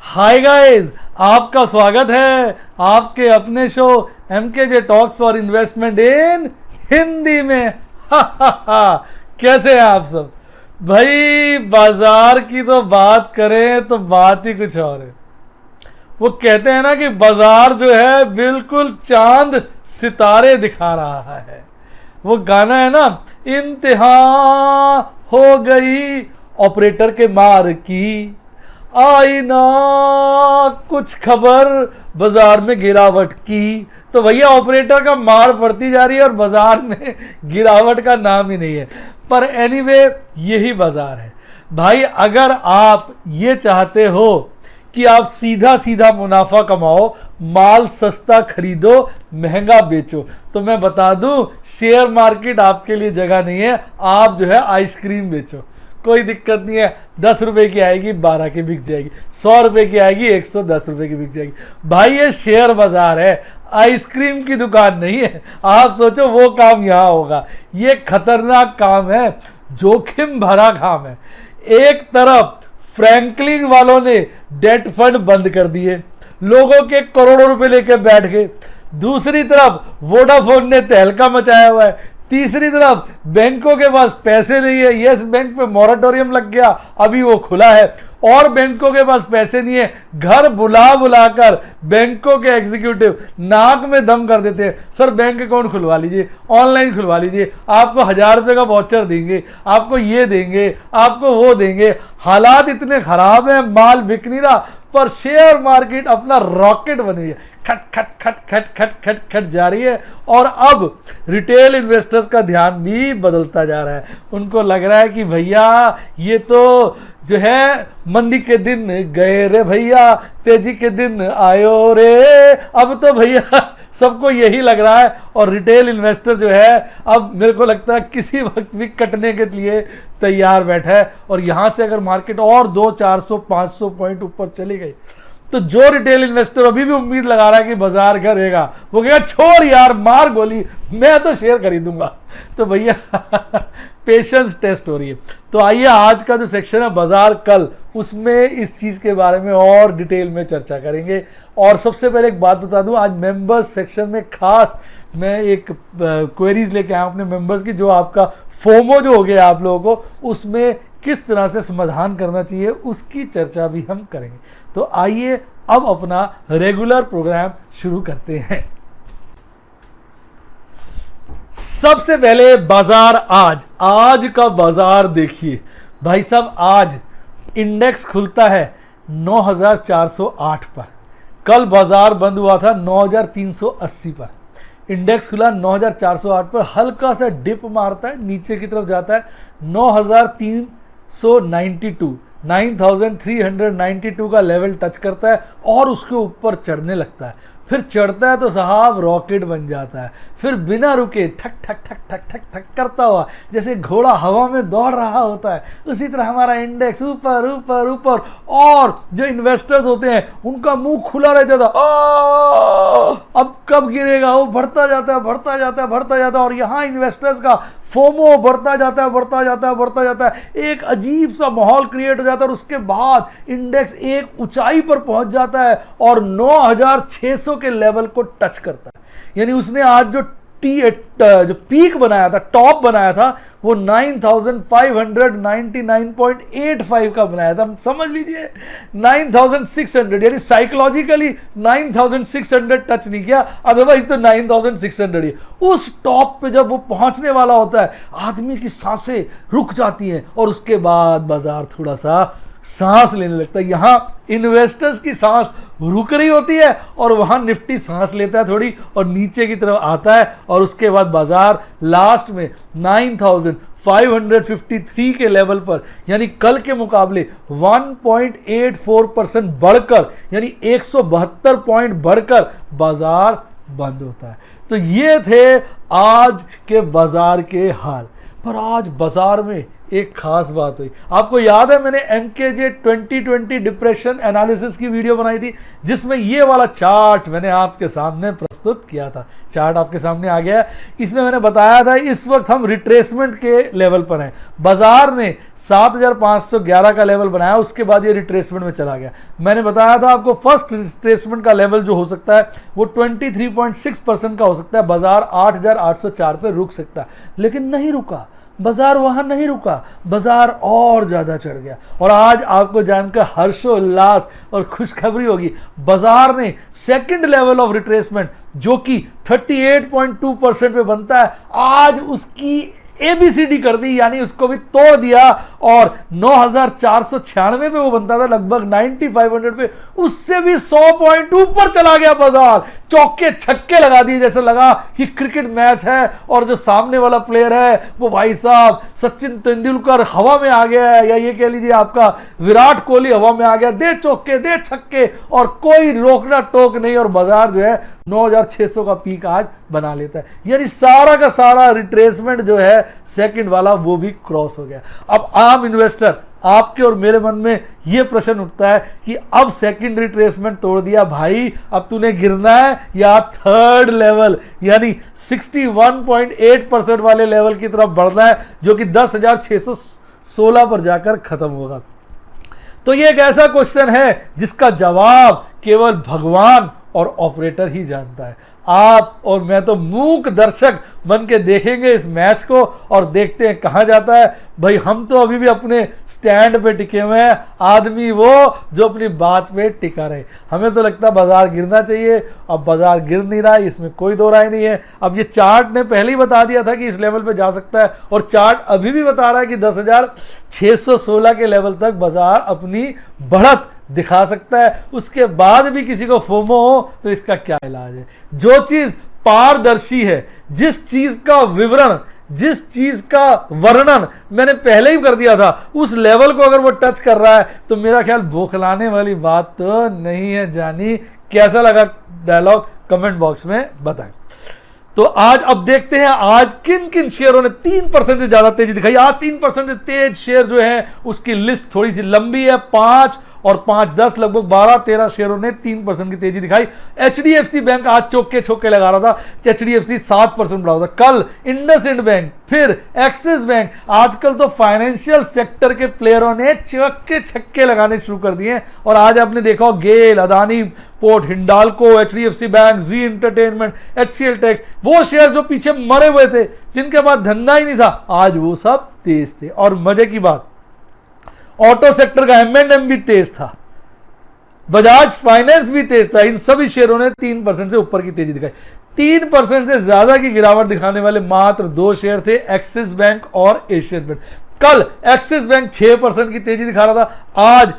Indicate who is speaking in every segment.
Speaker 1: Hi guys, आपका स्वागत है आपके अपने show MKJ talks for investment in Hindi में। कैसे हैं आप सब भाई? बाजार की तो बात करें तो बात ही कुछ और है। वो कहते हैं ना कि बाजार जो है बिल्कुल चांद सितारे दिखा रहा है। वो गाना है ना, इंतहा हो गई ऑपरेटर के मार की, आई ना कुछ खबर बाजार में गिरावट की। तो भैया ऑपरेटर का मार पड़ती जा रही है और बाजार में गिरावट का नाम ही नहीं है। पर एनीवे यही बाजार है भाई। अगर आप ये चाहते हो कि आप सीधा सीधा मुनाफा कमाओ, माल सस्ता खरीदो महंगा बेचो, तो मैं बता दूं शेयर मार्केट आपके लिए जगह नहीं है। आप जो है आइसक्रीम बेचो, कोई दिक्कत नहीं है। 10 रुपए की आएगी 12 की बिक जाएगी, 100 रुपए की आएगी 110 रुपए की बिक जाएगी। भाई ये शेयर बाजार है, आइसक्रीम की दुकान नहीं है। आप सोचो वो काम यहां होगा। ये खतरनाक काम है, जोखिम भरा काम है। एक तरफ फ्रैंकलिन वालों ने डेट फंड बंद कर दिए, लोगों के करोड़ों रुपए लेके बैठ गए। दूसरी तरफ वोडाफोन ने तहलका मचाया हुआ है। तीसरी तरफ बैंकों के पास पैसे नहीं है। यस बैंक पे मॉरेटोरियम लग गया, अभी वो खुला है। और बैंकों के पास पैसे नहीं है। घर बुला बुलाकर बैंकों के एग्जीक्यूटिव नाक में दम कर देते हैं, सर बैंक अकाउंट खुलवा लीजिए, ऑनलाइन खुलवा लीजिए, आपको 1000 रुपए का वाउचर देंगे, आपको ये देंगे, आपको वो देंगे। हालात इतने खराब हैं, माल बिक नहीं रहा, पर शेयर मार्केट अपना रॉकेट बनी है, खट खट खट खट खट खट खट जा रही है। और अब रिटेल इन्वेस्टर्स का ध्यान भी बदलता जा रहा है। उनको लग रहा है कि भैया ये तो जो है मंदी के दिन गए रे भैया, तेजी के दिन आयो रे। अब तो भैया सबको यही लग रहा है। और रिटेल इन्वेस्टर जो है अब मेरे को लगता है किसी वक्त भी कटने के लिए तैयार बैठा है। और यहां से अगर मार्केट और 200-400-500 पॉइंट ऊपर चली गई तो जो रिटेल इन्वेस्टर अभी भी उम्मीद लगा रहा है कि बाजार करेगा, वो कहेगा छोड़ यार, मार गोली, मैं तो शेयर खरीदूंगा। तो भैया पेशेंस टेस्ट हो रही है। तो आइए आज का जो सेक्शन है बाजार कल, उसमें इस चीज के बारे में और डिटेल में चर्चा करेंगे। और सबसे पहले एक बात बता दूं, आज मेंबर्स सेक्शन में खास मैं एक क्वेरीज लेके आया हूं अपने मेंबर्स की, जो आपका फोमो जो हो गया आप लोगों को, उसमें किस तरह से समाधान करना चाहिए उसकी चर्चा भी हम करेंगे। तो आइए अब अपना रेगुलर प्रोग्राम शुरू करते हैं। सबसे पहले बाजार आज का बाजार देखिए भाई साहब। आज इंडेक्स खुलता है 9408 पर। कल बाजार बंद हुआ था 9380 पर। इंडेक्स खुला 9408 पर, हल्का सा डिप मारता है, नीचे की तरफ जाता है 9392 का लेवल टच करता है और उसके ऊपर चढ़ने लगता है। फिर चढ़ता है तो साहब रॉकेट बन जाता है। फिर बिना रुके ठक ठक ठक ठक ठक ठक करता हुआ, जैसे घोड़ा हवा में दौड़ रहा होता है, उसी तरह हमारा इंडेक्स ऊपर ऊपर ऊपर। और जो इन्वेस्टर्स होते हैं उनका मुंह खुला रह जाता है, अब कब गिरेगा। वो बढ़ता जाता है बढ़ता जाता है बढ़ता जाता है। और यहाँ इन्वेस्टर्स का फोमो बढ़ता जाता है बढ़ता जाता है बढ़ता जाता है। एक अजीब सा माहौल क्रिएट हो जाता है और उसके बाद इंडेक्स एक ऊंचाई पर पहुंच जाता है और 9600 के लेवल को टच करता है। यानी उसने आज जो पीक बनाया था, टॉप बनाया था, वो 9599.85 का बनाया था। समझ लीजिए 9600, यानी साइकोलॉजिकली 9600 टच नहीं किया, अदरवाइज तो 9600 ही। उस टॉप पे जब वो पहुंचने वाला होता है, आदमी की सांसें रुक जाती हैं और उसके बाद बाजार थोड़ा सा सांस लेने लगता है। यहां इन्वेस्टर्स की सांस रुक रही होती है और वहां निफ्टी सांस लेता है थोड़ी और नीचे की तरफ आता है। और उसके बाद बाजार लास्ट में 9553 के लेवल पर, यानी कल के मुकाबले 1.84% बढ़कर, यानी 172 पॉइंट बढ़कर बाजार बंद होता है। तो ये थे आज के बाजार के हाल। पर आज बाजार में एक खास बात हुई। आपको याद है मैंने MKJ 2020 डिप्रेशन एनालिसिस की वीडियो बनाई थी, जिसमें ये वाला चार्ट मैंने आपके सामने प्रस्तुत किया था। चार्ट आपके सामने आ गया। इसमें मैंने बताया था इस वक्त हम रिट्रेसमेंट के लेवल पर हैं। बाजार ने 7511 का लेवल बनाया, उसके बाद ये रिट्रेसमेंट में चला गया। मैंने बताया था आपको फर्स्ट रिट्रेसमेंट का लेवल जो हो सकता है वो 23.6% का हो सकता है। बाजार 8804 पे रुक सकता है, लेकिन नहीं रुका। बाजार वहां नहीं रुका, बाजार और ज्यादा चढ़ गया। और आज आपको जानकर हर्षोल्लास और खुशखबरी होगी, बाजार ने सेकंड लेवल ऑफ रिट्रेसमेंट जो कि 38.2% पे बनता है, आज उसकी ABCD कर दी, यानी उसको भी तोड़ दिया और 9496 पे वो बनता था, लगभग 9500 पे, उससे भी 100 पॉइंट ऊपर चला गया बाजार। चौके छक्के लगा दिए, जैसे लगा कि क्रिकेट मैच है और जो सामने वाला प्लेयर है वो भाई साहब सचिन तेंदुलकर हवा में आ गया है, या ये कह लीजिए आपका विराट कोहली हवा में आ गया। दे चौके दे छक्के और कोई रोकना टोक नहीं, और बाजार जो है 9600 का पीक आज बना लेता है। यानी सारा का सारा रिट्रेसमेंट जो है सेकंड वाला वो भी क्रॉस हो गया। अब आम इन्वेस्टर, आपके और मेरे मन में यह प्रश्न उठता है कि अब सेकंड रिट्रेसमेंट तोड़ दिया भाई, अब तूने गिरना है या थर्ड लेवल यानी 61.8% वाले लेवल की तरफ बढ़ना है, जो कि 10,616 पर जाकर खत्म होगा। तो ये एक ऐसा क्वेश्चन है जिसका जवाब केवल भगवान और ऑपरेटर ही जानता है। आप और मैं तो मूक दर्शक बन के देखेंगे इस मैच को और देखते हैं कहां जाता है। भाई हम तो अभी भी अपने स्टैंड पे टिके हुए हैं, आदमी वो जो अपनी बात पे टिका रहे। हमें तो लगता है बाजार गिरना चाहिए, अब बाजार गिर नहीं रहा है, इसमें कोई दो राय नहीं है। अब ये चार्ट ने पहले ही बता दिया था कि इस लेवल पे जा सकता है, और चार्ट अभी भी बता रहा है कि 10,616 के लेवल तक बाजार अपनी बढ़त दिखा सकता है। उसके बाद भी किसी को फोमो हो तो इसका क्या इलाज है? जो चीज पारदर्शी है, जिस चीज का विवरण, जिस चीज का वर्णन मैंने पहले ही कर दिया था, उस लेवल को अगर वो टच कर रहा है तो मेरा ख्याल बौखलाने वाली बात तो नहीं है। जानी कैसा लगा डायलॉग कमेंट बॉक्स में बताएं। तो आज अब देखते हैं आज किन किन शेयरों ने 3% से ज्यादा तेजी दिखाई। आज 3% से तेज शेयर जो है उसकी लिस्ट थोड़ी सी लंबी है। 5 और 5, 10 लगभग 12-13 शेयरों ने 3% की तेजी दिखाई। HDFC बैंक आज चौके छक्के लगा रहा था, HDFC 7% बढ़ा था। कल इंडसइंड बैंक, फिर एक्सिस बैंक। आजकल तो फाइनेंशियल सेक्टर के प्लेयरों ने चौके छक्के लगाने शुरू कर दिए। और आज आपने देखा GAIL, Adani port, Hindalco, HDFC bank, Zee entertainment, HCL tech, वो शेयर जो पीछे मरे हुए थे, जिनके पास धंधा ही नहीं था, आज वो सब तेज थे। और मजे की बात, ऑटो सेक्टर का M&M भी तेज था, बजाज फाइनेंस भी तेज था। इन सभी शेयरों ने 3% से ऊपर की तेजी दिखाई। 3% से ज्यादा की गिरावट दिखाने वाले मात्र 2 शेयर थे, एक्सिस बैंक और एशियन पेंट। कल एक्सिस बैंक 6% की तेजी दिखा रहा था, आज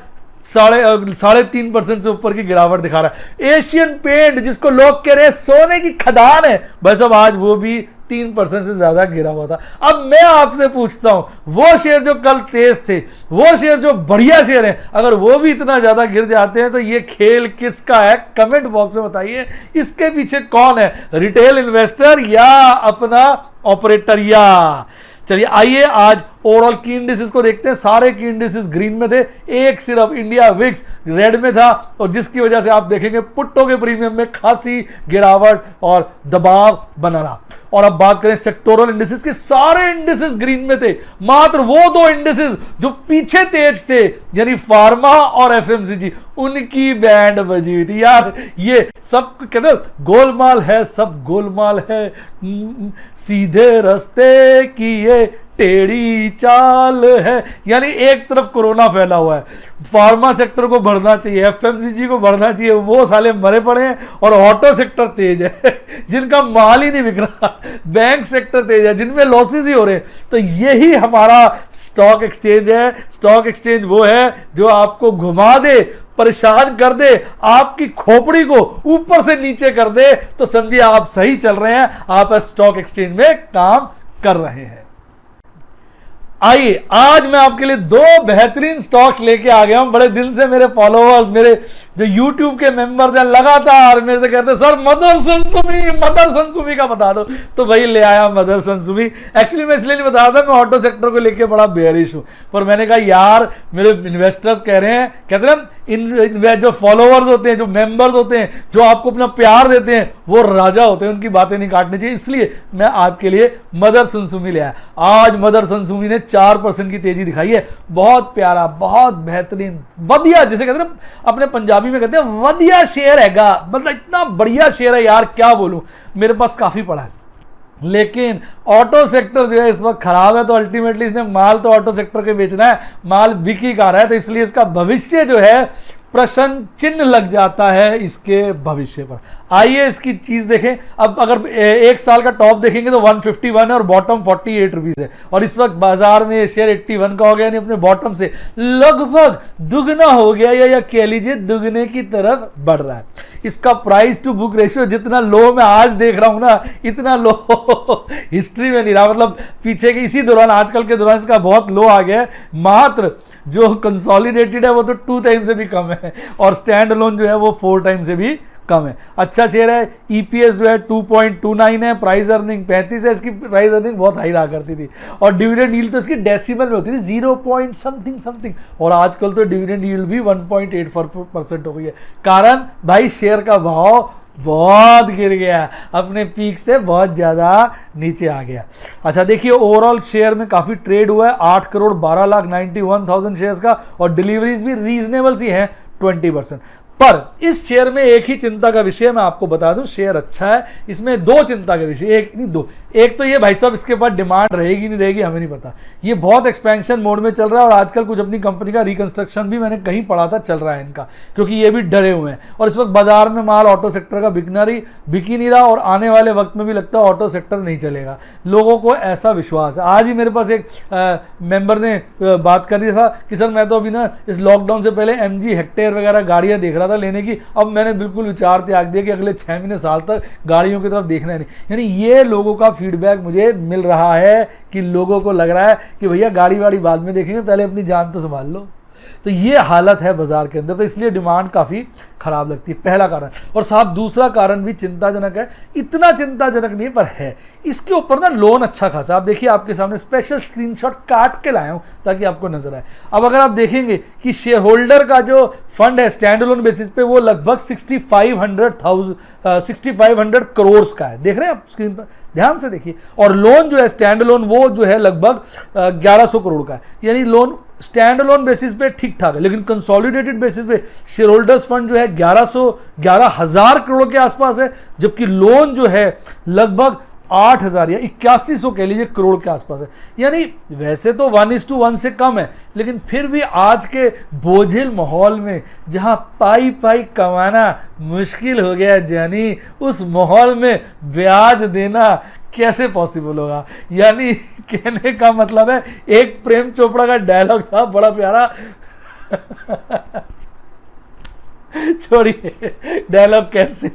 Speaker 1: 3.5% से ऊपर की गिरावट दिखा रहा है। एशियन पेंट जिसको लोग कह रहे हैं सोने की खदान है, बस अब आज वो भी 3% से ज्यादा गिरा हुआ था। अब मैं आपसे पूछता हूं, वो शेयर जो कल तेज थे, वो शेयर जो बढ़िया शेयर है, अगर वो भी इतना ज्यादा गिर जाते हैं तो ये खेल किसका है? कमेंट बॉक्स में बताइए। इसके पीछे कौन है, रिटेल इन्वेस्टर या अपना ऑपरेटर? या चलिए आइए आज ओवरऑल की इंडिसेस को देखते हैं। सारे की इंडिसेस ग्रीन में थे, एक सिर्फ इंडिया विक्स रेड में था, और जिसकी वजह से आप देखेंगे पुट्टों के प्रीमियम में खासी गिरावट और दबाव बना रहा। और अब बात करें सेक्टोरल इंडिसेस के, सारे इंडिसेस ग्रीन में थे, मात्र वो 2 इंडिसेस जो पीछे तेज थे यानी फार्मा और FMCG, उनकी बैंड बजी हुई थी। यार ये सब कहते गोलमाल है, सब गोलमाल है, सीधे रास्ते की ये टेढ़ी चाल है। यानी एक तरफ कोरोना फैला हुआ है, फार्मा सेक्टर को बढ़ना चाहिए, FMCG को बढ़ना चाहिए, वो साले मरे पड़े हैं, और ऑटो सेक्टर तेज है जिनका माल ही नहीं बिक रहा, बैंक सेक्टर तेज है जिनमें लॉसेस ही हो रहे हैं। तो यही हमारा स्टॉक एक्सचेंज है। स्टॉक एक्सचेंज वो है जो आपको घुमा दे, परेशान कर दे, आपकी खोपड़ी को ऊपर से नीचे कर दे, तो समझिए आप सही चल रहे हैं, आप स्टॉक एक्सचेंज में काम कर रहे हैं। आइए आज मैं आपके लिए दो बेहतरीन स्टॉक्स लेके आ गया हूं। बड़े दिन से मेरे फॉलोअर्स, मेरे जो YouTube के मेंबर्स हैं, लगातार मेरे से कहते हैं सर मदर सनसुमी का बता दो। तो भाई ले आया मदर सनसुमी। एक्चुअली मैं इसलिए नहीं बता रहा था, मैं ऑटो सेक्टर को लेके बड़ा बेयरिश हूं, पर मैंने कहा यार मेरे इन्वेस्टर्स कह रहे हैं, कहते हैं इन जो फॉलोअर्स होते हैं, जो मेंबर्स होते हैं, जो आपको अपना प्यार देते हैं, वो राजा होते हैं, उनकी बातें नहीं काटनी चाहिए। इसलिए मैं आपके लिए मदर सनसुमी ले आया। आज मदर सनसुमी ने 4% की तेजी दिखाई है। बहुत प्यारा, बहुत बेहतरीन, वधिया, जिसे कहते हैं ना अपने पंजाबी में कहते हैं वधिया शेयर हैगा। मतलब इतना बढ़िया शेयर है यार, क्या बोलूं। मेरे पास काफी पड़ा है, लेकिन ऑटो सेक्टर जो है इस वक्त खराब है, तो अल्टीमेटली इसने माल तो ऑटो सेक्टर के बेचना है, माल बिकी का रहा है, तो इसलिए इसका भविष्य जो है प्रश्न चिन्ह लग जाता है इसके भविष्य पर। आइए इसकी चीज देखें। अब अगर एक साल का टॉप देखेंगे तो 151 है और बॉटम 48 रुपीज है, और इस वक्त बाजार में शेयर 81 का हो गया, यानी अपने बॉटम से लगभग दुगना हो गया, या कह लीजिए दुगने की तरफ बढ़ रहा है। इसका प्राइस टू बुक रेशियो जितना लो मैं आज देख रहा हूं ना, इतना लो हिस्ट्री में नहीं रहा। मतलब पीछे के इसी दौरान, आजकल के दौरान इसका बहुत लो आ गया है। मात्र जो कंसोलिडेटेड है वो तो 2 टाइम से भी कम है, और स्टैंड अलोन जो है वो 4 टाइम से भी कम है। अच्छा शेयर है। ईपीएस जो है 2.29 है, प्राइस अर्निंग 35 है। इसकी प्राइस अर्निंग बहुत हाई रहा करती थी, और डिविडेंड यील्ड तो इसकी डेसिमल में होती थी 0 पॉइंट समथिंग, और आजकल तो डिविडेंड यील्ड भी 1.84% हो गई है। कारण भाई शेयर का भाव बहुत गिर गया, अपने पीक से बहुत ज़्यादा नीचे आ गया। अच्छा देखिए, ओवरऑल शेयर में काफ़ी ट्रेड हुआ है, 8,12,91,000 शेयर्स का, और डिलीवरीज भी रीजनेबल सी है 20%। पर इस शेयर में एक ही चिंता का विषय मैं आपको बता दूं, शेयर अच्छा है, इसमें 2 चिंता के विषय, एक नहीं 2। एक तो ये भाई साहब इसके पास डिमांड रहेगी नहीं रहेगी हमें नहीं पता, ये बहुत एक्सपेंशन मोड में चल रहा है, और आजकल कुछ अपनी कंपनी का रिकंस्ट्रक्शन भी मैंने कहीं पढ़ा था चल रहा है इनका, क्योंकि ये भी डरे हुए हैं। और इस वक्त बाजार में माल ऑटो सेक्टर का बिक ही नहीं रहा, और आने वाले वक्त में भी लगता है ऑटो सेक्टर नहीं चलेगा, लोगों को ऐसा विश्वास है। आज ही मेरे पास एक मेंबर ने बात कर रही था कि सर मैं तो अभी ना इस लॉकडाउन से पहले MG हेक्टेयर वगैरह गाड़ियां देख रहा था लेने की, अब मैंने बिल्कुल विचार त्याग दिया कि अगले 6 महीने साल तक गाड़ियों की तरफ देखना है नहीं। यानी ये लोगों का फीडबैक मुझे मिल रहा है कि लोगों को लग रहा है कि भैया गाड़ी वाड़ी बाद में देखेंगे, पहले अपनी जान तो संभाल लो। तो ये हालत है बाजार के अंदर, तो इसलिए डिमांड काफ़ी खराब लगती है, पहला कारण। और साहब दूसरा कारण भी चिंताजनक है, इतना चिंताजनक नहीं पर है। इसके ऊपर ना लोन अच्छा खासा, आप देखिए आपके सामने स्पेशल स्क्रीनशॉट काट के लाया हूं ताकि आपको नजर आए। अब अगर आप देखेंगे कि शेयर होल्डर का जो फंड है स्टैंड अलोन बेसिस पे, वो लगभग 6500 करोड़ का है। देख रहे हैं आप स्क्रीन पर, ध्यान से देखिए। और लोन जो है स्टैंड अलोन वो जो है लगभग 1100 करोड़ का है, यानी लोन स्टैंड अलोन बेसिस पे ठीक ठाक है, लेकिन कंसोलिडेटेड बेसिस पे शेयर होल्डर्स फंड जो है 11,000 करोड़ के आसपास है, जबकि लोन जो है लगभग 8,000 या 8100 कह लीजिए करोड़ के आसपास है। यानी वैसे तो 1:1 से कम है, लेकिन फिर भी आज के बोझिल माहौल में जहां पाई कमाना मुश्किल हो गया जानी, उस माहौल में ब्याज देना कैसे पॉसिबल होगा। यानी कहने का मतलब है, एक प्रेम चोपड़ा का डायलॉग था बड़ा प्यारा छोड़िए डायलॉग कैंसिल।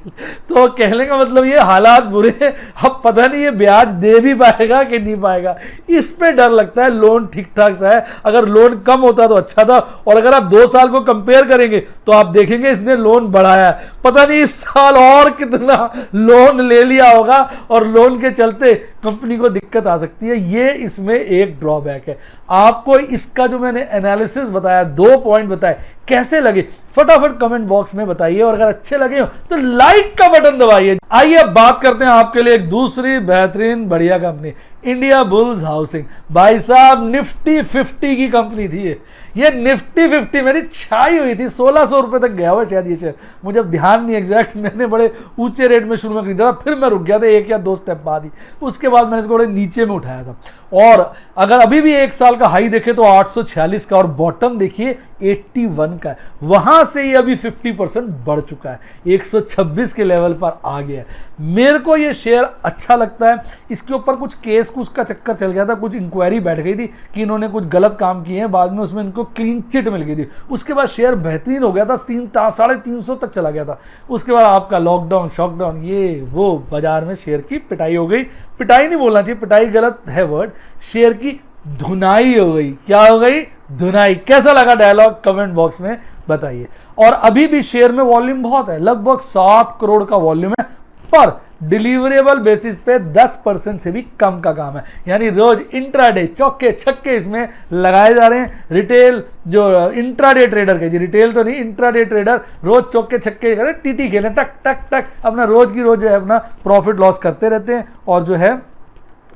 Speaker 1: तो कहने का मतलब ये हालात बुरे हैं, अब पता नहीं ये ब्याज दे भी पाएगा कि नहीं पाएगा, इस पे डर लगता है। लोन ठीक ठाक सा है, अगर लोन कम होता तो अच्छा था, और अगर आप 2 साल को कंपेयर करेंगे तो आप देखेंगे इसने लोन बढ़ाया, पता नहीं इस साल और कितना लोन ले लिया होगा, और लोन के चलते कंपनी को दिक्कत आ सकती है। ये इसमें एक ड्रॉबैक है। आपको इसका जो मैंने एनालिसिस बताया, 2 पॉइंट बताए, कैसे लगे फटाफट कमेंट बॉक्स में बताइए, और अगर अच्छे लगे हो तो लाइक का बटन दबाइए। आइए अब बात करते हैं आपके लिए एक दूसरी बेहतरीन बढ़िया कंपनी, इंडिया बुल्स हाउसिंग। भाई साहब निफ्टी 50 की कंपनी थी ये निफ्टी 50 मेरी छाई हुई थी, 1600 रुपए तक गया हुआ शायद ये शेयर, मुझे अब ध्यान नहीं एग्जैक्ट। मैंने बड़े ऊंचे रेट में शुरू में खरीदा था, फिर मैं रुक गया था 1 या 2 स्टेप बाद ही, उसके बाद मैंने इसको बड़े नीचे में उठाया था। और अगर अभी भी 1 साल का हाई देखे तो 846 का, और बॉटम देखिए 81 का है, वहां से ये अभी 50% बढ़ चुका है, 126 के लेवल पर आ गया है। मेरे को ये शेयर अच्छा लगता है। इसके ऊपर कुछ केस का चक्कर चल गया था, कुछ इंक्वायरी बैठ गई थी कि इन्होंने कुछ गलत काम किए हैं, बाद में उसमें इनको क्लीन चिट मिल गई थी। उसके बाद शेयर बेहतरीन हो गया था, 350 तक चला गया था। उसके बाद आपका लॉकडाउन शॉकडाउन ये वो, बाजार में शेयर की पिटाई हो गई। पिटाई नहीं बोलना चाहिए, पिटाई गलत है वर्ड, शेयर की धुनाई हो गई। क्या हो गई? धुनाई। कैसा लगा डायलॉग? कमेंट बॉक्स में बताइए। और अभी भी शेयर में वॉल्यूम बहुत है, लगभग 7 करोड़ का वॉल्यूम है, पर डिलीवरेबल बेसिस पे 10% से भी कम का काम है। यानी रोज इंट्राडे चौके छक्के इसमें लगाए जा रहे हैं। रिटेल जो इंट्राडे ट्रेडर के, जी रिटेल तो नहीं, इंट्राडे ट्रेडर रोज चौके छक्के करें, टीटी खेलें, टक टक टक, अपना रोज की रोज जो है अपना प्रॉफिट लॉस करते रहते हैं। और जो है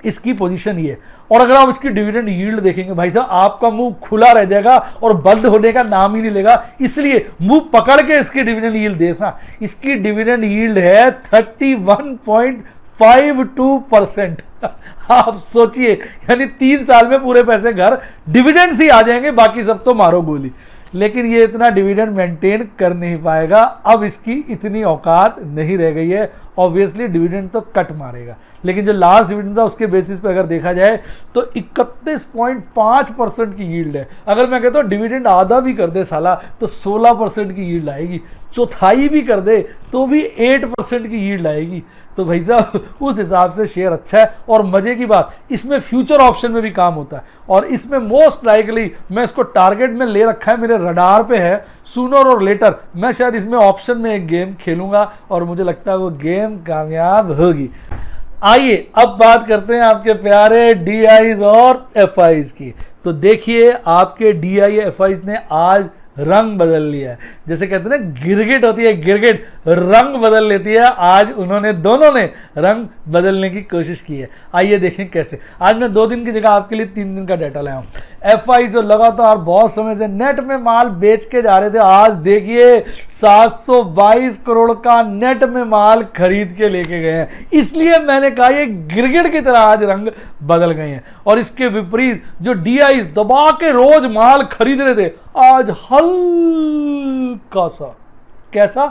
Speaker 1: इसकी पोजीशन ये। और अगर आप इसकी डिविडेंड यील्ड देखेंगे भाई साहब, आपका मुंह खुला रह जाएगा और बंद होने का नाम ही नहीं लेगा। इसलिए मुंह पकड़ के इसकी डिविडेंड यील्ड देखना। इसकी डिविडेंड यील्ड है 31.52%। आप सोचिए, यानी 3 साल में पूरे पैसे घर डिविडेंड ही आ जाएंगे, बाकी सब तो मारो गोली। लेकिन ये इतना डिविडेंड मेंटेन कर नहीं पाएगा। अब इसकी इतनी औकात नहीं रह गई है। ऑब्वियसली डिविडेंड तो कट मारेगा, लेकिन जो लास्ट डिविडेंड था उसके बेसिस पे अगर देखा जाए तो 31.5% की यील्ड है। अगर मैं कहता हूँ डिविडेंड आधा भी कर दे साला तो 16% की यील्ड आएगी, चौथाई भी कर दे तो भी 8% की यील्ड आएगी। तो भाई साहब उस हिसाब से शेयर अच्छा है। और मजे की बात, इसमें फ्यूचर ऑप्शन में भी काम होता है, और इसमें मोस्ट लाइकली मैं इसको टारगेट में ले रखा है, मेरे रडार पे है। सूनर और लेटर मैं शायद इसमें ऑप्शन में एक गेम खेलूंगा और मुझे लगता है वो गेम कामयाब होगी। आइए अब बात करते हैं आपके प्यारे डीआईज और एफआईज की। तो देखिए आपके डीआई एफआईज ने आज रंग बदल लिया है। जैसे कहते हैं ना गिरगिट होती है, गिरगिट रंग बदल लेती है। आज उन्होंने दोनों ने रंग बदलने की कोशिश की है। आइए देखें कैसे। आज मैं 2 दिन की जगह आपके लिए 3 दिन का डाटा लाया हूं। एफआई जो लगातार बहुत समय से नेट में माल बेच के जा रहे थे, आज देखिए 722 करोड़ का नेट में माल खरीद के लेके गए हैं। इसलिए मैंने कहा ये गिरगिट की तरह आज रंग बदल गए हैं। और इसके विपरीत जो डीआई दबा के रोज माल खरीद रहे थे, आज हल्का सा, कैसा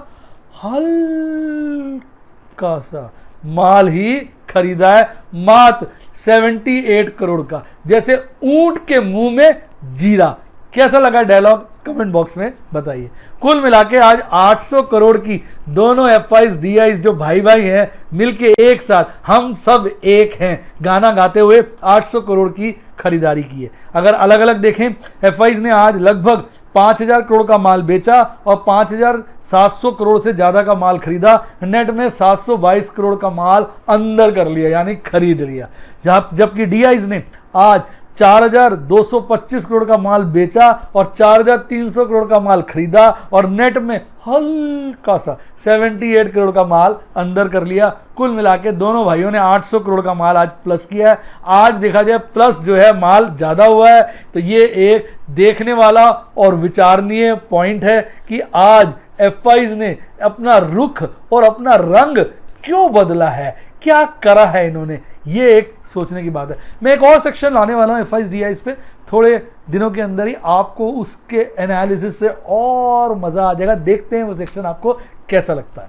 Speaker 1: हल्का सा माल ही खरीदा है, मात्र 78 करोड़ का। जैसे ऊंट के मुंह में जीरा। कैसा लगा डायलॉग? कमेंट बॉक्स में बताइए। कुल मिला के आज 800 करोड़ की दोनों एफआईज डीआईज जो भाई भाई हैं मिलके एक साथ हम सब एक हैं गाना गाते हुए 800 करोड़ की खरीदारी की है। अगर अलग अलग देखें, एफआईज ने आज लगभग 5000 करोड़ का माल बेचा और 5700 करोड़ से ज्यादा का माल खरीदा। नेट में 722 करोड़ का माल अंदर कर लिया, यानी खरीद लिया। जबकि डीआईज ने आज 4225 करोड़ का माल बेचा और 4300 करोड़ का माल खरीदा और नेट में हल्का सा 78 करोड़ का माल अंदर कर लिया। कुल मिला के दोनों भाइयों ने 800 करोड़ का माल आज प्लस किया है। आज देखा जाए प्लस जो है माल ज्यादा हुआ है, तो ये एक देखने वाला और विचारणीय पॉइंट है कि आज एफआईज ने अपना रुख और अपना रंग क्यों बदला है, क्या करा है इन्होंने, ये एक सोचने की बात है। मैं एक और सेक्शन लाने वाला हूं एफआईज डीआईज पे, थोड़े दिनों के अंदर ही आपको उसके एनालिसिस से और मजा आ जाएगा। देखते हैं वो सेक्शन आपको कैसा लगता है।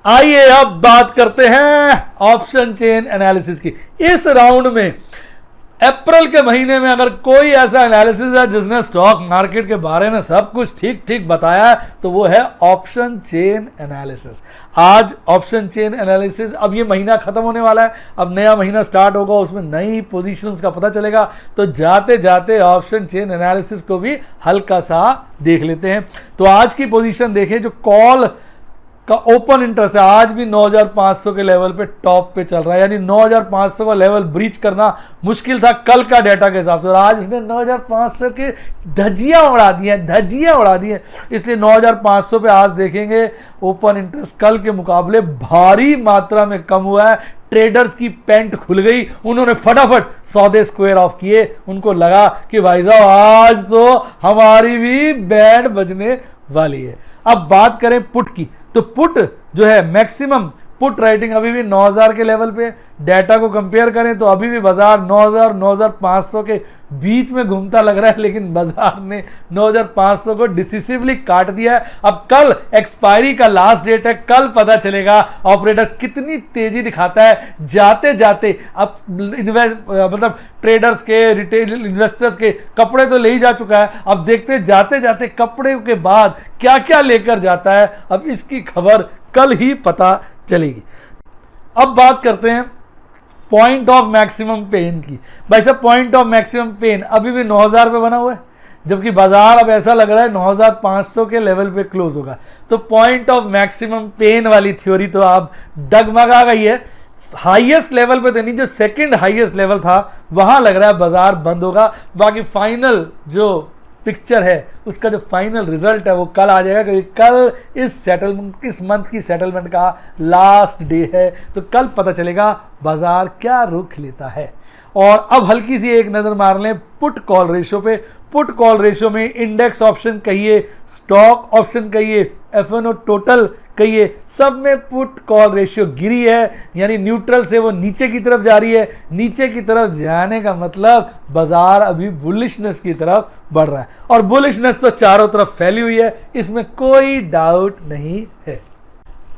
Speaker 1: आइए अब बात करते हैं ऑप्शन चेन एनालिसिस की। इस राउंड में अप्रैल के महीने में अगर कोई ऐसा एनालिसिस है जिसने स्टॉक मार्केट के बारे में सब कुछ ठीक ठीक बताया है तो वो है ऑप्शन चेन एनालिसिस। आज ऑप्शन चेन एनालिसिस, अब ये महीना खत्म होने वाला है, अब नया महीना स्टार्ट होगा, उसमें नई पोजीशंस का पता चलेगा। तो जाते जाते ऑप्शन चेन एनालिसिस को भी हल्का सा देख लेते हैं। तो आज की पोजीशन देखें, जो कॉल का ओपन इंटरेस्ट है आज भी 9500 के लेवल पे टॉप पे चल रहा है, यानी 9500 का लेवल ब्रीच करना मुश्किल था कल का डेटा के हिसाब से, और आज इसने 9500 के धज्जियां उड़ा दी हैं। इसलिए 9500 पे आज देखेंगे ओपन इंटरेस्ट कल के मुकाबले भारी मात्रा में कम हुआ है। ट्रेडर्स की पेंट खुल गई, उन्होंने फटाफट सौदे स्क्वायर ऑफ किए। उनको लगा कि भाई साहब आज तो हमारी भी बैंड बजने वाली है। अब बात करें पुट की, तो पुट जो है मैक्सिमम पुट राइटिंग अभी भी 9000 के लेवल पे। डाटा को कंपेयर करें तो अभी भी बाजार 9000 9500 के बीच में घूमता लग रहा है, लेकिन बाजार ने 9500 को डिसिसिवली काट दिया है। अब कल एक्सपायरी का लास्ट डेट है, कल पता चलेगा ऑपरेटर कितनी तेजी दिखाता है। जाते जाते अब मतलब ट्रेडर्स के, रिटेल इन्वेस्टर्स के कपड़े तो ले ही जा चुका है, अब देखते जाते जाते कपड़े के बाद क्या क्या लेकर जाता है, अब इसकी खबर कल ही पता चलेगी। अब बात करते हैं पॉइंट ऑफ मैक्सिमम पेन की। भाई साहब पॉइंट ऑफ मैक्सिमम पेन अभी भी 9,000 पे बना हुआ है, जबकि बाजार अब ऐसा लग रहा है 9,500 के लेवल पे क्लोज होगा। तो पॉइंट ऑफ मैक्सिमम पेन वाली थ्योरी तो आप डगमगा गई है। हाईएस्ट लेवल पे तो नहीं, जो सेकंड हाईएस्ट लेवल था वहां लग रहा है बाजार बंद होगा। बाकी फाइनल जो पिक्चर है उसका जो फाइनल रिजल्ट है वो कल आ जाएगा, क्योंकि कल इस मंथ की सेटलमेंट का लास्ट डे है। तो कल पता चलेगा बाजार क्या रुख लेता है। और अब हल्की सी एक नजर मार लें पुट कॉल रेशियो पे। पुट कॉल रेशियो में इंडेक्स ऑप्शन कहिए, स्टॉक ऑप्शन कहिए, एफएनओ टोटल कहिए, सब में पुट कॉल रेशियो गिरी है, यानी न्यूट्रल से वो नीचे की तरफ जा रही है। नीचे की तरफ जाने का मतलब बाजार अभी बुलिशनेस की तरफ बढ़ रहा है, और बुलिशनेस तो चारों तरफ फैली हुई है, इसमें कोई डाउट नहीं है।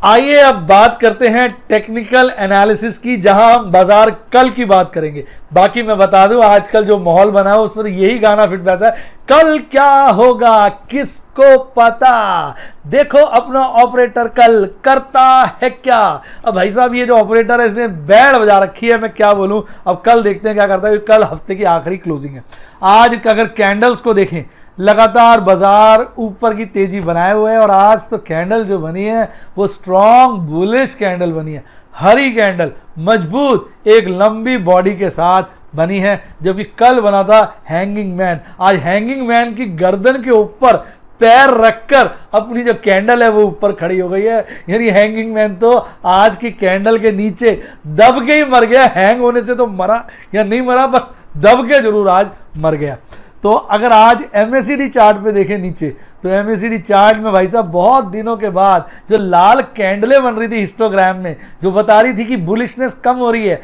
Speaker 1: आइए अब बात करते हैं टेक्निकल एनालिसिस की, जहां हम बाजार कल की बात करेंगे। बाकी मैं बता दूं आजकल जो माहौल बना है उसमें तो यही गाना फिट जाता है, कल क्या होगा किसको पता, देखो अपना ऑपरेटर कल करता है क्या। अब भाई साहब ये जो ऑपरेटर है इसने बैंड बजा रखी है, मैं क्या बोलूं। अब कल देखते हैं क्या करता है, कल हफ्ते की आखिरी क्लोजिंग है। आज अगर कैंडल्स को देखें लगातार बाजार ऊपर की तेजी बनाए हुए है, और आज तो कैंडल जो बनी है वो स्ट्रॉन्ग बुलिश कैंडल बनी है, हरी कैंडल मजबूत एक लंबी बॉडी के साथ बनी है। जबकि कल बना था हैंगिंग मैन, आज हैंगिंग मैन की गर्दन के ऊपर पैर रखकर अपनी जो कैंडल है वो ऊपर खड़ी हो गई है। यानी हैंगिंग मैन तो आज की कैंडल के नीचे दब के ही मर गया। हैंग होने से तो मरा या नहीं मरा, पर दब के जरूर आज मर गया। तो अगर आज एमएसीडी चार्ट पे देखें नीचे, तो एमएसीडी चार्ट में भाई साहब बहुत दिनों के बाद जो लाल कैंडलें बन रही थी हिस्टोग्राम में, जो बता रही थी कि बुलिशनेस कम हो रही है,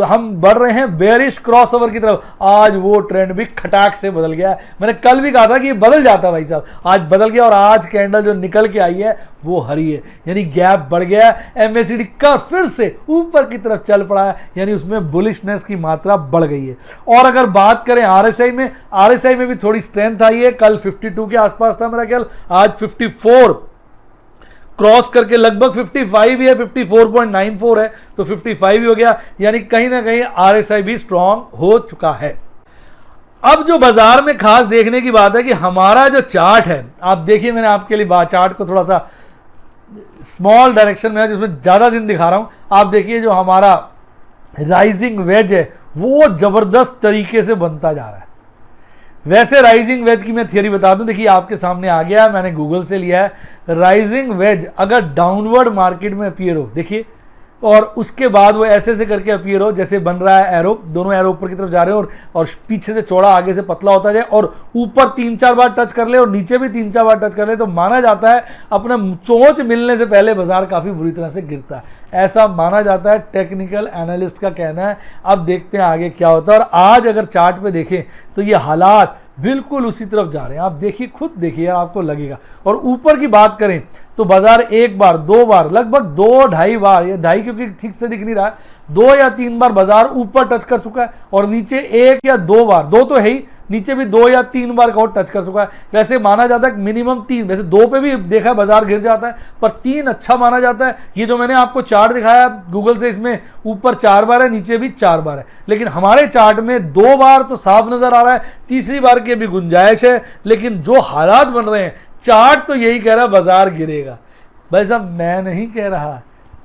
Speaker 1: हम बढ़ रहे हैं बेरिश क्रॉसओवर की तरफ, आज वो ट्रेंड भी खटाक से बदल गया। मैंने कल भी कहा था कि ये बदल जाता भाई साहब, आज बदल गया, और आज कैंडल जो निकल के आई है वो हरी है, यानी गैप बढ़ गया। एमएसीडी का फिर से ऊपर की तरफ चल पड़ा है, यानी उसमें बुलिशनेस की मात्रा बढ़ गई है। और अगर बात करें आरएसआई में, आरएसआई में भी थोड़ी स्ट्रेंथ आई है। कल 52 के आसपास था मेरा ख्याल, आज 54 क्रॉस करके लगभग 55 है, 54.94 है, तो 55 ही हो गया, यानी कहीं ना कहीं आरएसआई भी स्ट्रांग हो चुका है। अब जो बाजार में खास देखने की बात है कि हमारा जो चार्ट है, आप देखिए मैंने आपके लिए चार्ट को थोड़ा सा स्मॉल डायरेक्शन में है जिसमें ज्यादा दिन दिखा रहा हूं। आप देखिए जो हमारा राइजिंग वेज है वो जबरदस्त तरीके से बनता जा रहा है। वैसे राइजिंग वेज की मैं थियरी बता दूं, देखिए आपके सामने आ गया, मैंने गूगल से लिया है। राइजिंग वेज अगर डाउनवर्ड मार्केट में अपीयर हो, देखिए, और उसके बाद वो ऐसे से करके अपीयर हो, जैसे बन रहा है एरो, दोनों एरो ऊपर की तरफ जा रहे हो, और पीछे से चौड़ा आगे से पतला होता जाए, और ऊपर 3-4 बार टच कर ले और नीचे भी 3-4 बार टच कर ले, तो माना जाता है अपना चोंच मिलने से पहले बाजार काफी बुरी तरह से गिरता है, ऐसा माना जाता है, टेक्निकल एनालिस्ट का कहना है। अब देखते हैं आगे क्या होता है। और आज अगर चार्ट पे देखें तो ये हालात बिल्कुल उसी तरफ जा रहे हैं, आप देखिए, खुद देखिए, आपको लगेगा। और ऊपर की बात करें तो बाजार एक बार, दो बार, लगभग 2-2.5 बार, ये 2.5 क्योंकि ठीक से दिख नहीं रहा है, 2 या 3 बार बाजार ऊपर टच कर चुका है, और नीचे 1 या 2 बार, 2 तो है ही, नीचे भी 2 या 3 बार का और टच कर चुका है। वैसे माना जाता है मिनिमम 3, वैसे 2 पे भी देखा बाजार गिर जाता है, पर 3 अच्छा माना जाता है। ये जो मैंने आपको चार्ट दिखाया गूगल से, इसमें ऊपर 4 बार है, नीचे भी 4 बार है, लेकिन हमारे चार्ट में 2 बार तो साफ नजर आ रहा है, तीसरी बार की भी गुंजाइश है। लेकिन जो हालात बन रहे हैं, चार्ट तो यही कह रहा है बाजार गिरेगा। भाई साहब मैं नहीं कह रहा,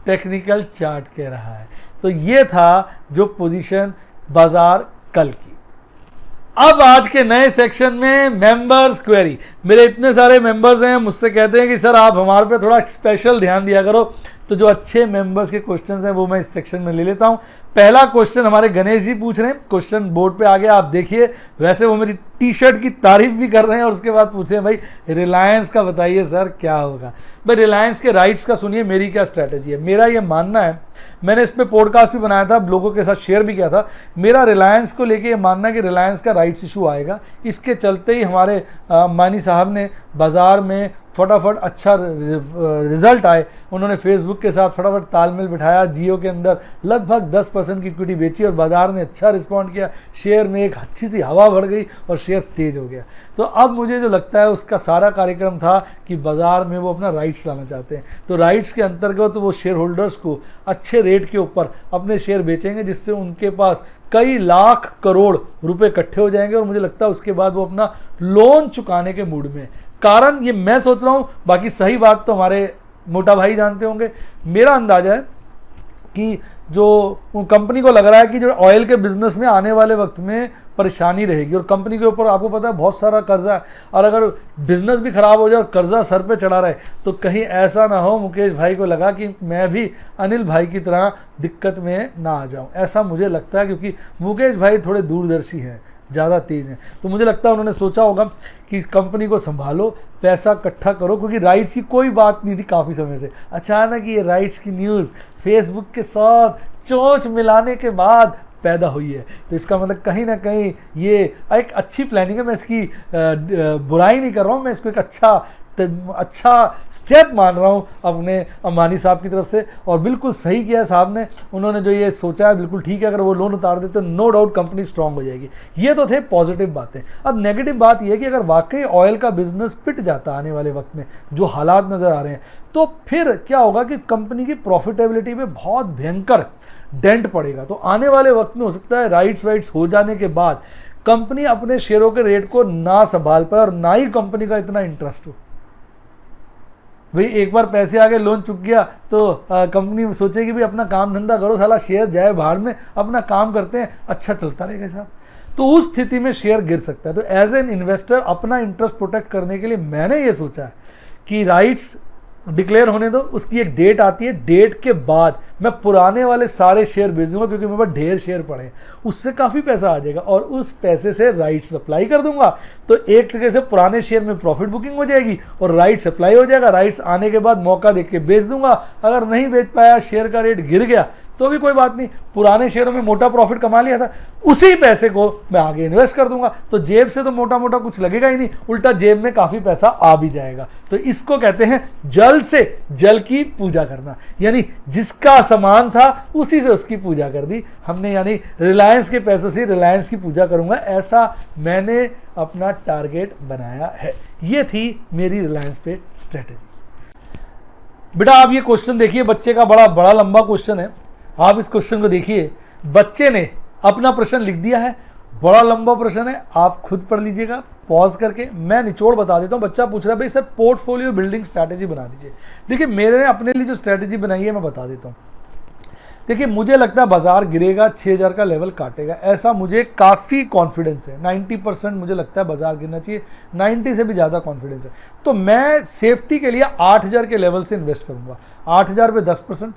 Speaker 1: टेक्निकल चार्ट कह रहा है। तो ये था जो पोजीशन बाजार कल की। अब आज के नए सेक्शन में मेंबर्स क्वेरी। मेरे इतने सारे मेंबर्स हैं, मुझसे कहते हैं कि सर आप हमारे पे थोड़ा स्पेशल ध्यान दिया करो, तो जो अच्छे मेंबर्स के क्वेश्चंस हैं वो मैं इस सेक्शन में ले लेता हूं। पहला क्वेश्चन हमारे गणेश जी पूछ रहे हैं, क्वेश्चन बोर्ड पे आ गया, आप देखिए। वैसे वो मेरी टी शर्ट की तारीफ भी कर रहे हैं, और उसके बाद पूछ रहे हैं भाई रिलायंस का बताइए सर क्या होगा। भाई रिलायंस के राइट्स का सुनिए, मेरी क्या स्ट्रैटेजी है। मेरा ये मानना है, मैंने इस पर पॉडकास्ट भी बनाया था, लोगों के साथ शेयर भी किया था, मेरा रिलायंस को लेके ये मानना है कि रिलायंस का राइट्स इशू आएगा। इसके चलते ही हमारे मानी साहब साहब ने बाज़ार में फटाफट अच्छा रिजल्ट आए, उन्होंने फेसबुक के साथ फटाफट तालमेल बिठाया, जियो के अंदर लगभग 10% की इक्विटी बेची और बाज़ार ने अच्छा रिस्पॉन्ड किया, शेयर में एक अच्छी सी हवा भर गई और शेयर तेज हो गया। तो अब मुझे जो लगता है उसका सारा कार्यक्रम था कि बाज़ार में वो अपना राइट्स लाना चाहते हैं, तो राइट्स के अंतर्गत तो वो शेयर होल्डर्स को अच्छे रेट के ऊपर अपने शेयर बेचेंगे, जिससे उनके पास कई लाख करोड़ रुपए इकट्ठे हो जाएंगे और मुझे लगता है उसके बाद वो अपना लोन चुकाने के मूड में। कारण ये मैं सोच रहा हूं, बाकी सही बात तो हमारे मोटा भाई जानते होंगे। मेरा अंदाजा है कि जो कंपनी को लग रहा है कि जो ऑयल के बिजनेस में आने वाले वक्त में परेशानी रहेगी और कंपनी के ऊपर आपको पता है बहुत सारा कर्जा है, और अगर बिजनेस भी खराब हो जाए और कर्जा सर पे चढ़ा रहे तो कहीं ऐसा ना हो मुकेश भाई को लगा कि मैं भी अनिल भाई की तरह दिक्कत में ना आ जाऊं। ऐसा मुझे लगता है, क्योंकि मुकेश भाई थोड़े दूरदर्शी हैं, ज़्यादा तेज़ हैं, तो मुझे लगता है उन्होंने सोचा होगा कि कंपनी को संभालो, पैसा इकट्ठा करो, क्योंकि राइट्स की कोई बात नहीं थी काफ़ी समय से। अचानक ये राइट्स की न्यूज़ फेसबुक के साथ चोंच मिलाने के बाद पैदा हुई है, तो इसका मतलब कहीं ना कहीं ये एक अच्छी प्लानिंग है। मैं इसकी बुराई नहीं कर रहा हूँ, मैं इसको एक अच्छा स्टेप मान रहा हूँ अपने अंबानी साहब की तरफ से, और बिल्कुल सही किया है साहब ने, उन्होंने जो ये सोचा है बिल्कुल ठीक है। अगर वो लोन उतार देते तो नो डाउट कंपनी स्ट्रांग हो जाएगी। ये तो थे पॉजिटिव बातें। अब नेगेटिव बात ये है कि अगर वाकई ऑयल का बिजनेस पिट जाता आने वाले वक्त में, जो हालात नज़र आ रहे हैं, तो फिर क्या होगा कि कंपनी की प्रॉफिटेबिलिटी में बहुत भयंकर डेंट पड़ेगा। तो आने वाले वक्त में हो सकता है राइट्स वाइट्स हो जाने के बाद कंपनी अपने शेयरों के रेट को ना संभाल पाए और ना ही कंपनी का इतना इंटरेस्ट हो। भाई एक बार पैसे आ गए, लोन चुक गया, तो कंपनी सोचेगी भी अपना काम धंधा करो, साला शेयर जाए भाड़ में, अपना काम करते हैं, अच्छा चलता रहेगा साहब। तो उस स्थिति में शेयर गिर सकता है। तो एज एन इन्वेस्टर अपना इंटरेस्ट प्रोटेक्ट करने के लिए मैंने ये सोचा है कि राइट्स डिक्लेयर होने दो, उसकी एक डेट आती है, डेट के बाद मैं पुराने वाले सारे शेयर बेच दूंगा, क्योंकि मेरे पास ढेर शेयर पड़े हैं, उससे काफ़ी पैसा आ जाएगा और उस पैसे से राइट्स अप्लाई कर दूंगा। तो एक तरीके से पुराने शेयर में प्रॉफिट बुकिंग हो जाएगी और राइट्स अप्लाई हो जाएगा। राइट्स आने के बाद मौका देख के बेच दूंगा। अगर नहीं बेच पाया, शेयर का रेट गिर गया, तो भी कोई बात नहीं, पुराने शेयरों में मोटा प्रॉफिट कमा लिया था, उसी पैसे को मैं आगे इन्वेस्ट कर दूंगा। तो जेब से तो मोटा मोटा कुछ लगेगा ही नहीं, उल्टा जेब में काफ़ी पैसा आ भी जाएगा। तो इसको कहते हैं जल से जल की पूजा करना, यानी जिसका सामान था उसी से उसकी पूजा कर दी हमने, यानी रिलायंस के पैसों से रिलायंस की पूजा करूंगा, ऐसा मैंने अपना टारगेट बनाया है। ये थी मेरी रिलायंस पे स्ट्रेटेजी। बेटा आप ये क्वेश्चन देखिए, बच्चे का बड़ा बड़ा लंबा क्वेश्चन है, आप इस क्वेश्चन को देखिए। बच्चे ने अपना प्रश्न लिख दिया है, बड़ा लंबा प्रश्न है, आप खुद पढ़ लीजिएगा पॉज करके। मैं निचोड़ बता देता हूँ। बच्चा पूछ रहा है भाई सर पोर्टफोलियो बिल्डिंग स्ट्रैटेजी बना दीजिए। देखिए मेरे अपने लिए जो स्ट्रैटेजी बनाई है मैं बता देता हूँ। देखिए मुझे लगता है बाजार गिरेगा, 6000 का लेवल काटेगा, ऐसा मुझे काफ़ी कॉन्फिडेंस है। 90% मुझे लगता है बाजार गिरना चाहिए, 90 से भी ज़्यादा कॉन्फिडेंस है। तो मैं सेफ्टी के लिए 8000 के लेवल से इन्वेस्ट करूँगा। 8000 पे 10%,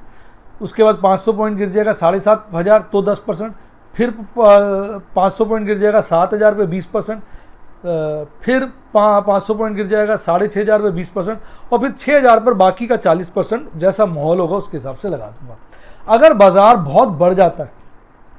Speaker 1: उसके बाद 500 पॉइंट गिर जाएगा 7500 तो 10%, फिर 500 पॉइंट गिर जाएगा 7000 पे 20%, फिर 500 पॉइंट गिर जाएगा 6500 पे 20%, और फिर 6000 पर बाकी का 40% जैसा माहौल होगा उसके हिसाब से लगा दूंगा। अगर बाजार बहुत बढ़ जाता है,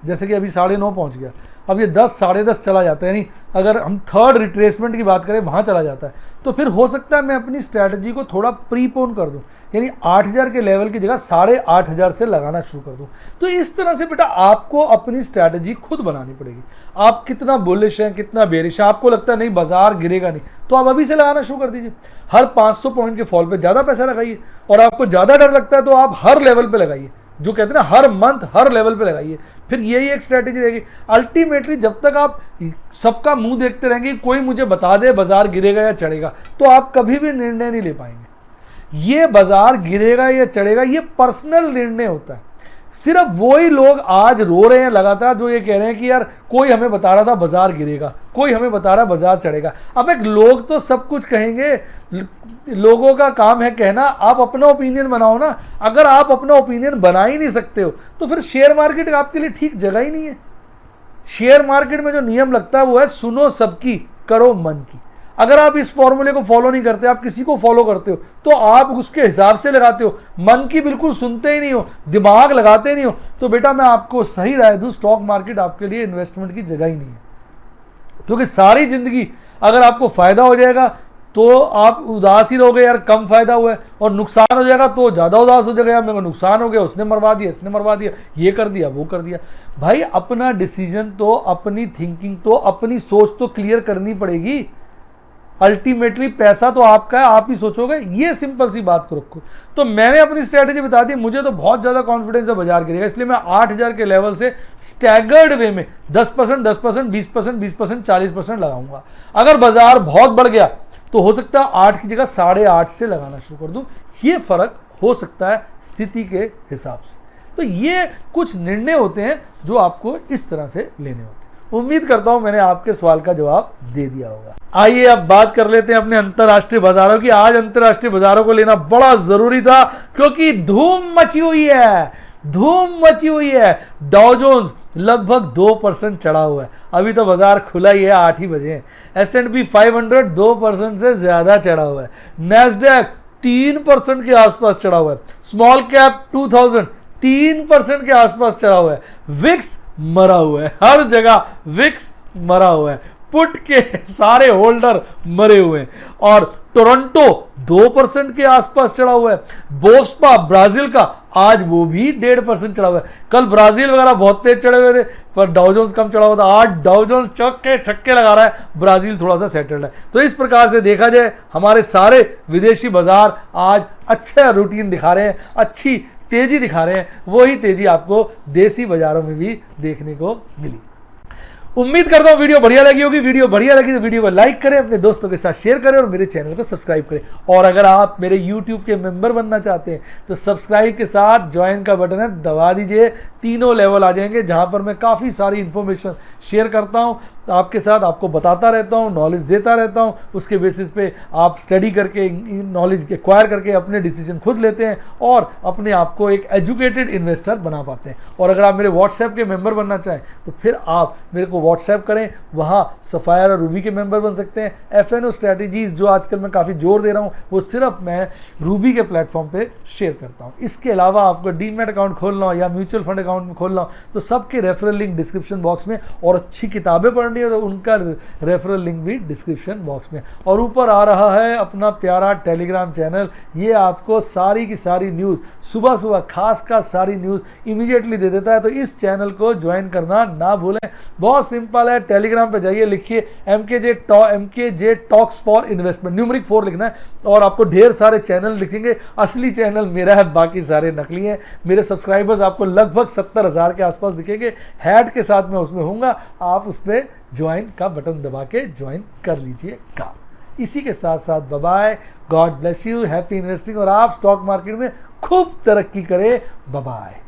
Speaker 1: जैसे कि अभी 9.5 पहुंच गया, अब ये 10 10.5 चला जाता है, यानी अगर हम थर्ड रिट्रेसमेंट की बात करें वहाँ चला जाता है, तो फिर हो सकता है मैं अपनी स्ट्रैटेजी को थोड़ा प्रीपोन कर दूं, यानी 8000 के लेवल की जगह 8500 से लगाना शुरू कर दूं। तो इस तरह से बेटा आपको अपनी स्ट्रैटेजी खुद बनानी पड़ेगी। आप कितना बुलिश हैं, कितना बेरिश है, आपको लगता है नहीं बाजार गिरेगा नहीं, तो आप अभी से लगाना शुरू कर दीजिए। हर 500 पॉइंट के फॉल पे ज़्यादा पैसा लगाइए, और आपको ज़्यादा डर लगता है तो आप हर लेवल पे लगाइए, जो कहते हैं ना हर मंथ हर लेवल पे लगाइए। फिर यही एक स्ट्रैटेजी रहेगी। अल्टीमेटली जब तक आप सबका मुंह देखते रहेंगे, कोई मुझे बता दे बाजार गिरेगा या चढ़ेगा, तो आप कभी भी निर्णय नहीं ले पाएंगे। ये बाजार गिरेगा या चढ़ेगा ये पर्सनल निर्णय होता है। सिर्फ वही लोग आज रो रहे हैं लगातार जो ये कह रहे हैं कि यार कोई हमें बता रहा था बाजार गिरेगा, कोई हमें बता रहा बाजार चढ़ेगा। अब एक लोग तो सब कुछ कहेंगे, लोगों का काम है कहना, आप अपना ओपिनियन बनाओ ना। अगर आप अपना ओपिनियन बना ही नहीं सकते हो तो फिर शेयर मार्केट आपके लिए ठीक जगह ही नहीं है। शेयर मार्केट में जो नियम लगता है वो है सुनो सबकी, करो मन की। अगर आप इस फॉर्मूले को फॉलो नहीं करते, आप किसी को फॉलो करते हो, तो आप उसके हिसाब से लगाते हो, मन की बिल्कुल सुनते ही नहीं हो, दिमाग लगाते नहीं हो, तो बेटा मैं आपको सही राय दूं, स्टॉक मार्केट आपके लिए इन्वेस्टमेंट की जगह ही नहीं है। क्योंकि सारी जिंदगी अगर आपको फायदा हो जाएगा तो आप उदास ही रहोगे यार कम फायदा हुआ है, और नुकसान हो जाएगा तो ज़्यादा उदास हो जाएगा यार मेरे को नुकसान हो गया, उसने मरवा दिया, इसने मरवा दिया, ये कर दिया, वो कर दिया। भाई अपना डिसीजन तो, अपनी थिंकिंग तो, अपनी सोच तो क्लियर करनी पड़ेगी। अल्टीमेटली पैसा तो आपका है, आप ही सोचोगे, ये सिंपल सी बात को रखो। तो मैंने अपनी स्ट्रैटेजी बता दी, मुझे तो बहुत ज़्यादा कॉन्फिडेंस है बाजार गिरेगा, इसलिए मैं 8000 के लेवल से स्टैगर्ड वे में 10%, 10%, 20%, 20%, 40% लगाऊंगा। अगर बाजार बहुत बढ़ गया तो हो सकता है 8 की जगह 8.5 से लगाना शुरू कर दूं। ये फर्क हो सकता है स्थिति के हिसाब से। तो ये कुछ निर्णय होते हैं जो आपको इस तरह से लेने होते हैं। उम्मीद करता हूं मैंने आपके सवाल का जवाब दे दिया होगा। आइए अब बात कर लेते हैं अपने अंतरराष्ट्रीय बाजारों की। आज अंतरराष्ट्रीय बाजारों को लेना बड़ा जरूरी था क्योंकि धूम मची हुई है, धूम मची हुई है। डाउ जोन्स लगभग 2% चढ़ा हुआ है, अभी तो बाजार खुला ही है, 8 ही बजे हैं। S&P 500 2% से ज्यादा चढ़ा हुआ है। नैस्डैक 3% के आसपास चढ़ा हुआ है। स्मॉल कैप 2000 3% के आसपास चढ़ा हुआ है। विक्स मरा हुआ है, हर जगह विक्स मरा हुआ है। पुट के सारे होल्डर मरे हुए हैं। और टोरंटो 2% के आसपास चढ़ा हुआ है। बोस्पा ब्राजील का आज वो भी 1.5% चढ़ा हुआ है। कल ब्राजील वगैरह बहुत तेज चढ़े हुए थे पर डाउ जोन्स कम चढ़ा हुआ था। आज डाउ जोन्स चौके छक्के लगा रहा है, ब्राजील थोड़ा सा सेटल्ड है। तो इस प्रकार से देखा जाए हमारे सारे विदेशी बाजार आज अच्छा रूटीन दिखा रहे हैं, अच्छी तेजी दिखा रहे हैं। वही तेजी आपको देसी बाजारों में भी देखने को मिली। उम्मीद करता हूं वीडियो बढ़िया लगी होगी। वीडियो बढ़िया लगी तो वीडियो को लाइक करें, अपने दोस्तों के साथ शेयर करें और मेरे चैनल को सब्सक्राइब करें। और अगर आप मेरे YouTube के मेंबर बनना चाहते हैं तो सब्सक्राइब के साथ ज्वाइन का बटन है, दबा दीजिए। 3 लेवल आ जाएंगे जहां पर मैं काफ़ी सारी इंफॉर्मेशन शेयर करता हूं आपके साथ, आपको बताता रहता हूं, नॉलेज देता रहता हूं। उसके बेसिस पे आप स्टडी करके, नॉलेज एक्वायर करके अपने डिसीजन खुद लेते हैं और अपने आप को एक एजुकेटेड इन्वेस्टर बना पाते हैं। और अगर आप मेरे व्हाट्सएप के मेंबर बनना चाहें तो फिर आप मेरे को व्हाट्सएप करें, वहाँ सफ़ायर और रूबी के मेंबर बन सकते हैं। FNO स्ट्रैटेजीज जो आजकल मैं काफ़ी जोर दे रहा हूँ वो सिर्फ मैं रूबी के प्लेटफॉर्म पे शेयर करता हूँ। इसके अलावा आपको डीमैट अकाउंट खोलना हो या म्यूचुअल फंड अकाउंट में खोलना हो तो सबके रेफरल लिंक डिस्क्रिप्शन बॉक्स में, और अच्छी किताबें पढ़नी है तो उनका रेफरल लिंक भी डिस्क्रिप्शन बॉक्स में। और ऊपर आ रहा है अपना प्यारा टेलीग्राम चैनल, ये आपको सारी की सारी न्यूज़ सुबह सुबह खास सारी न्यूज़ इमीडिएटली दे देता है। तो इस चैनल को ज्वाइन करना ना भूलें, बहुत सिंपल है। टेलीग्राम पे जाइए, लिखिए MKJ talks for investment, numeric 4 लिखना है और आपको ढेर सारे चैनल दिखेंगे। असली चैनल मेरा है, बाकी सारे नकली हैं। मेरे सब्सक्राइबर्स आपको लगभग 70,000 के आसपास दिखेंगे। हैड के साथ मैं उसमें हूँगा, आप उस पर ज्वाइन का बटन दबा के ज्वाइन कर लीजिएगा। इसी के साथ साथ bye bye, god bless you, happy investing और आप स्टॉक मार्केट में खूब तरक्की करें। Bye bye.